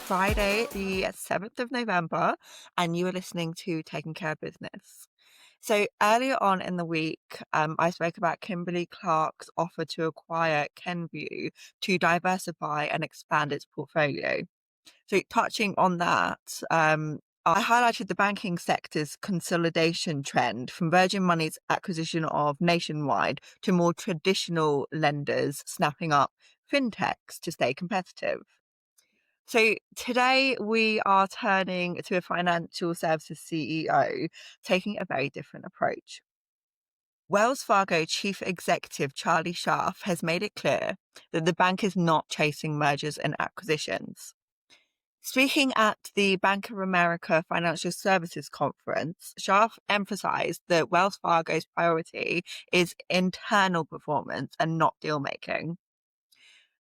Friday, the 7th of November, and you are listening to Taking Care of Business. So earlier on in the week, I spoke about Kimberly Clark's offer to acquire Kenvue to diversify and expand its portfolio. So touching on that, I highlighted the banking sector's consolidation trend from Virgin Money's acquisition of Nationwide to more traditional lenders snapping up fintechs to stay competitive. So today we are turning to a financial services CEO taking a very different approach. Wells Fargo Chief Executive Charlie Scharf has made it clear that the bank is not chasing mergers and acquisitions. Speaking at the Bank of America Financial Services Conference, Scharf emphasized that Wells Fargo's priority is internal performance and not deal making.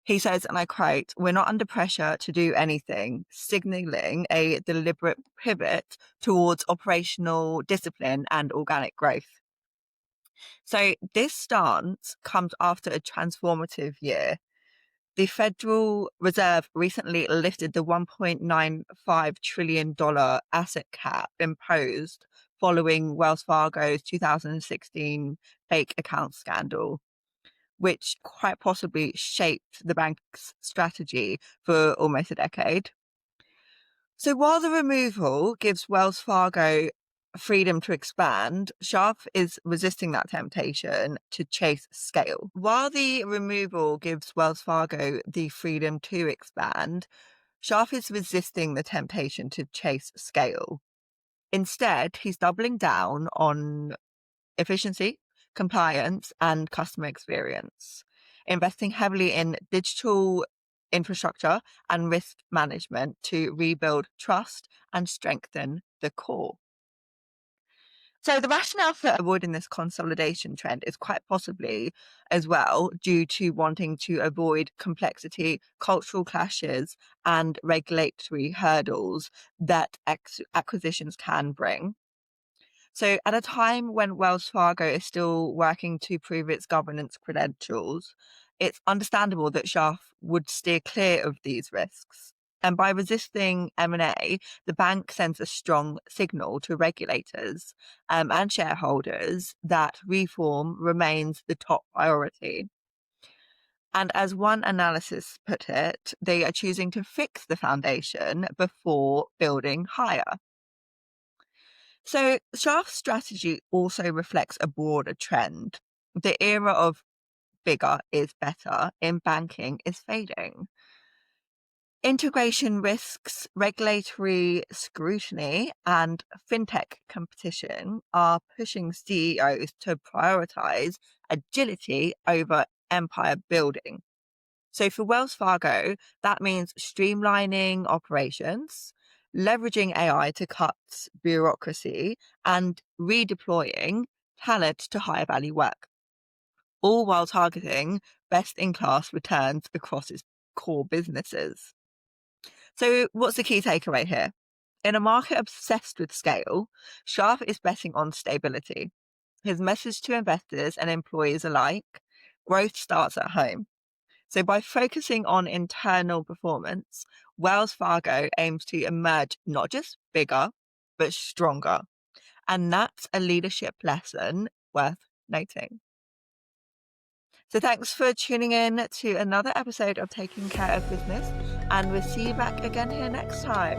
He says, and I quote, "We're not under pressure to do anything," signaling a deliberate pivot towards operational discipline and organic growth. So this stance comes after a transformative year. The Federal Reserve recently lifted the $1.95 trillion asset cap imposed following Wells Fargo's 2016 fake account scandal, which quite possibly shaped the bank's strategy for almost a decade. So while the removal gives Wells Fargo freedom to expand, Scharf is resisting that temptation to chase scale. While the removal gives Wells Fargo the freedom to expand, Scharf is resisting the temptation to chase scale. Instead, he's doubling down on efficiency, compliance, and customer experience, investing heavily in digital infrastructure and risk management to rebuild trust and strengthen the core. So the rationale for avoiding this consolidation trend is quite possibly as well due to wanting to avoid complexity, cultural clashes, and regulatory hurdles that acquisitions can bring. So at a time when Wells Fargo is still working to prove its governance credentials, it's understandable that Scharf would steer clear of these risks. And by resisting M&A, the bank sends a strong signal to regulators and shareholders that reform remains the top priority. And as one analysis put it, they are choosing to fix the foundation before building higher. So Scharf's strategy also reflects a broader trend. The era of bigger is better in banking is fading. Integration risks, regulatory scrutiny, and fintech competition are pushing CEOs to prioritize agility over empire building. So for Wells Fargo, that means streamlining operations, leveraging AI to cut bureaucracy, and redeploying talent to higher value work, all while targeting best in class returns across its core businesses. So, what's the key takeaway here? In a market obsessed with scale, Scharf is betting on stability. His message to investors and employees alike: growth starts at home. So by focusing on internal performance, Wells Fargo aims to emerge not just bigger, but stronger. And that's a leadership lesson worth noting. So thanks for tuning in to another episode of Taking Care of Business, and we'll see you back again here next time.